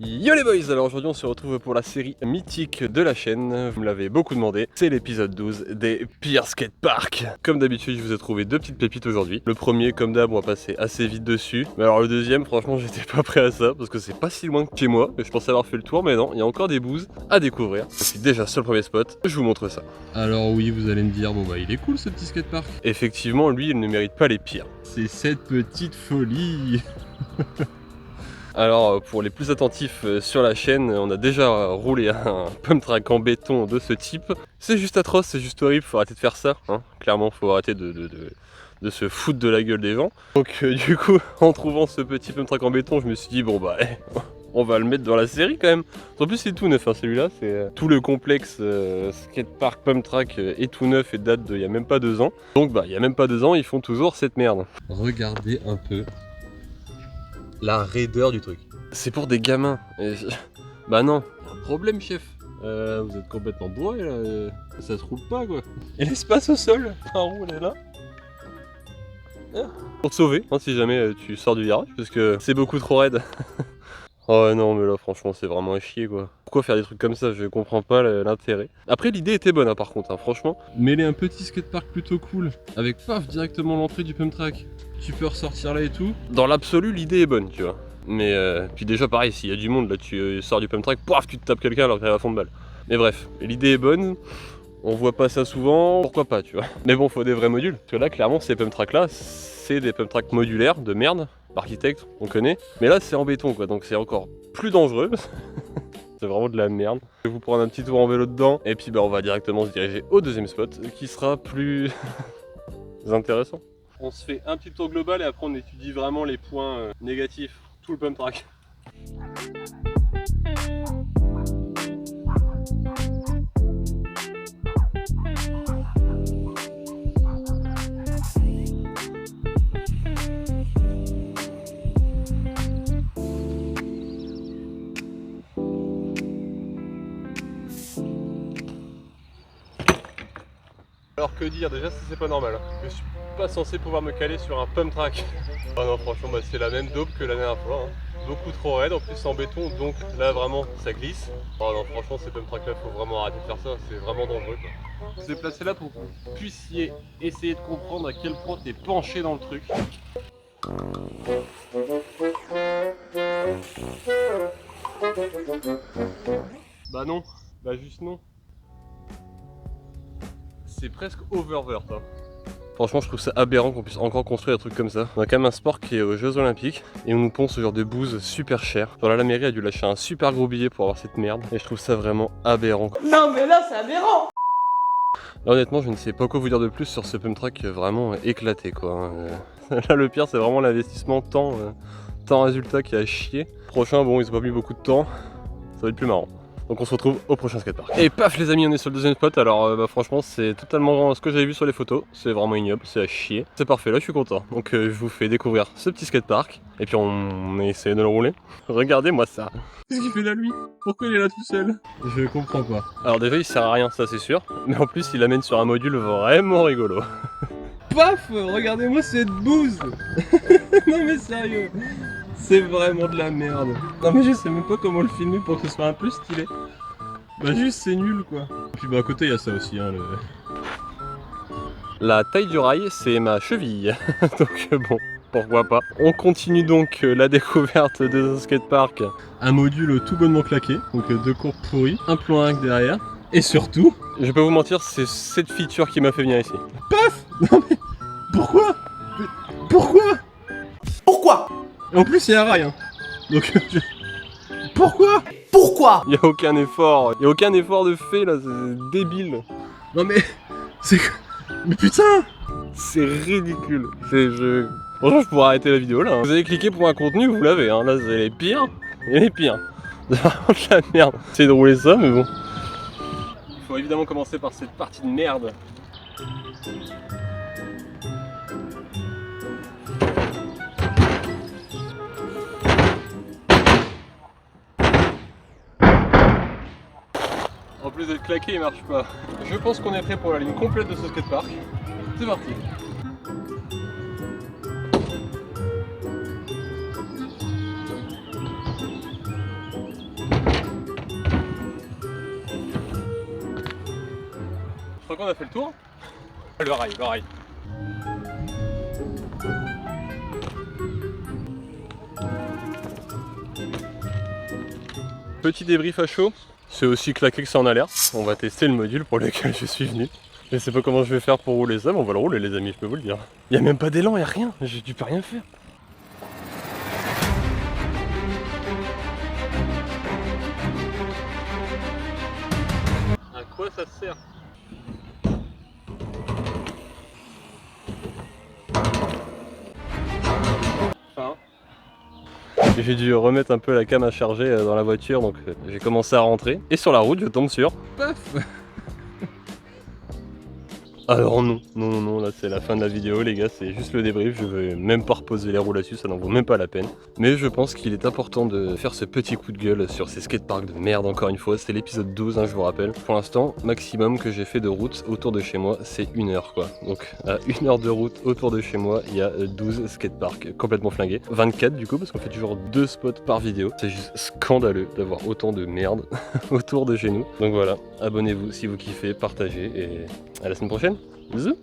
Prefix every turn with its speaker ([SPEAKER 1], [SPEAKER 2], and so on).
[SPEAKER 1] Yo les boys, alors aujourd'hui on se retrouve pour la série mythique de la chaîne, vous me l'avez beaucoup demandé, c'est l'épisode 12 des pires skateparks. Comme d'habitude je vous ai trouvé deux petites pépites aujourd'hui. Le premier comme d'hab on va passer assez vite dessus, mais alors le deuxième franchement j'étais pas prêt à ça parce que c'est pas si loin que chez moi. Je pensais avoir fait le tour mais non, il y a encore des bouses à découvrir. Je suis déjà sur le premier spot, je vous montre ça. Alors oui vous allez me dire, bon bah il est cool ce petit skatepark. Effectivement lui il ne mérite pas les pires. C'est cette petite folie. Alors pour les plus attentifs sur la chaîne, on a déjà roulé un pump track en béton de ce type. C'est juste atroce, c'est juste horrible, faut arrêter de faire ça, hein. Clairement faut arrêter de se foutre de la gueule des gens. Donc du coup en trouvant ce petit pump track en béton, je me suis dit bon bah on va le mettre dans la série quand même. En plus c'est tout neuf, hein, celui-là, c'est tout le complexe skatepark pump track est tout neuf et date d'il y a même pas 2 ans. Donc bah il y a même pas 2 ans ils font toujours cette merde. Regardez un peu la raideur du truc. C'est pour des gamins. Bah non, un problème chef. Vous êtes complètement bourré là, ça se roule pas quoi. Et l'espace au sol, ça roule là. Pour te sauver, hein, si jamais tu sors du virage, parce que c'est beaucoup trop raide. Oh non mais là franchement c'est vraiment à chier quoi. Pourquoi faire des trucs comme ça? Je comprends pas l'intérêt. Après l'idée était bonne hein, par contre, hein, franchement. Mêler un petit skatepark plutôt cool, avec paf directement l'entrée du pump track. Tu peux ressortir là et tout. Dans l'absolu l'idée est bonne tu vois. Mais puis déjà pareil, s'il y a du monde là, tu sors du pump track, paf tu te tapes quelqu'un alors qu'il arrive à fond de balle. Mais bref, l'idée est bonne. On voit pas ça souvent, pourquoi pas tu vois. Mais bon faut des vrais modules. Parce que là clairement ces pump tracks là, c'est des pump tracks modulaires de merde. Architecte, on connaît. Mais là c'est en béton quoi, donc c'est encore plus dangereux. C'est vraiment de la merde. Je vais vous prendre un petit tour en vélo dedans. Et puis bah on va directement se diriger au deuxième spot qui sera plus intéressant. On se fait un petit tour global et après on étudie vraiment les points négatifs. Tout le pump track. Alors que dire, déjà ça c'est pas normal, hein. Je suis pas censé pouvoir me caler sur un pump track. Oh non franchement bah, c'est la même dope que la dernière fois, hein. Beaucoup trop raide, en plus c'est en béton, donc là vraiment ça glisse. Oh non franchement ces pump track là faut vraiment arrêter de faire ça, c'est vraiment dangereux quoi. Je vous ai placé là pour que vous puissiez essayer de comprendre à quel point t'es penché dans le truc. Bah non, bah juste non. C'est presque oververt hein. Franchement je trouve ça aberrant qu'on puisse encore construire des trucs comme ça. On a quand même un sport qui est aux Jeux Olympiques et on nous pond ce genre de bouse super cher. Genre là la mairie a dû lâcher un super gros billet pour avoir cette merde et je trouve ça vraiment aberrant quoi.
[SPEAKER 2] Non mais là c'est aberrant.
[SPEAKER 1] Là honnêtement je ne sais pas quoi vous dire de plus sur ce pump track vraiment éclaté quoi. Là le pire c'est vraiment l'investissement temps résultat qui a chier. Prochain bon ils ont pas mis beaucoup de temps, ça va être plus marrant. Donc on se retrouve au prochain skatepark. Et paf les amis on est sur le deuxième spot. Alors bah, franchement c'est totalement ce que j'avais vu sur les photos. C'est vraiment ignoble, c'est à chier. C'est parfait, là je suis content. Donc je vous fais découvrir ce petit skatepark. Et puis on essaie de le rouler. Regardez-moi ça. Qu'est-ce qu'il fait là lui? Pourquoi il est là tout seul? Je comprends pas. Alors déjà il sert à rien ça c'est sûr. Mais en plus il amène sur un module vraiment rigolo. Paf! Regardez-moi cette bouse. Non mais sérieux, c'est vraiment de la merde. Non mais je sais même pas comment le filmer pour que ce soit un peu stylé. Bah juste c'est nul quoi. Et puis bah à côté il y a ça aussi hein, La taille du rail c'est ma cheville. Donc bon, pourquoi pas. On continue donc la découverte de ce skatepark. Un module tout bonnement claqué, donc 2 courbes pourries, un plan 1 derrière. Et surtout, je vais pas vous mentir, c'est cette feature qui m'a fait venir ici. Paf! Non mais pourquoi? Pourquoi?
[SPEAKER 2] Pourquoi?
[SPEAKER 1] Et en plus il y a un rail hein. Donc pourquoi?
[SPEAKER 2] Pourquoi?
[SPEAKER 1] Il y a aucun effort de fait là, c'est débile. Non mais c'est mais putain, c'est ridicule. Franchement je pourrais arrêter la vidéo là. Vous avez cliqué pour un contenu, vous l'avez hein. Là c'est les pires et les pires. C'est vraiment de la merde. Essayez de rouler ça mais bon. Il faut évidemment commencer par cette partie de merde. En plus d'être claqué, il marche pas. Je pense qu'on est prêt pour la ligne complète de ce skatepark. C'est parti. crois qu'on a fait le tour. Le rail, le rail. Petit débrief à chaud, c'est aussi claqué que ça en a l'air. On va tester le module pour lequel je suis venu. Je sais pas comment je vais faire pour rouler ça, mais on va le rouler les amis, je peux vous le dire. Y a même pas d'élan, y a rien, tu peux rien faire. À quoi ça sert? J'ai dû remettre un peu la cam à charger dans la voiture, donc j'ai commencé à rentrer. Et sur la route, je tombe sur... Paf. Alors non, là c'est la fin de la vidéo les gars, c'est juste le débrief, je vais même pas reposer les roues là-dessus, ça n'en vaut même pas la peine. Mais je pense qu'il est important de faire ce petit coup de gueule sur ces skateparks de merde encore une fois, c'est l'épisode 12 hein, je vous rappelle. Pour l'instant, maximum que j'ai fait de route autour de chez moi, c'est 1 heure quoi. Donc à 1 heure de route autour de chez moi, il y a 12 skateparks complètement flingués. 24 du coup, parce qu'on fait toujours 2 spots par vidéo. C'est juste scandaleux d'avoir autant de merde autour de chez nous. Donc voilà, abonnez-vous si vous kiffez, partagez et à la semaine prochaine. Bisous.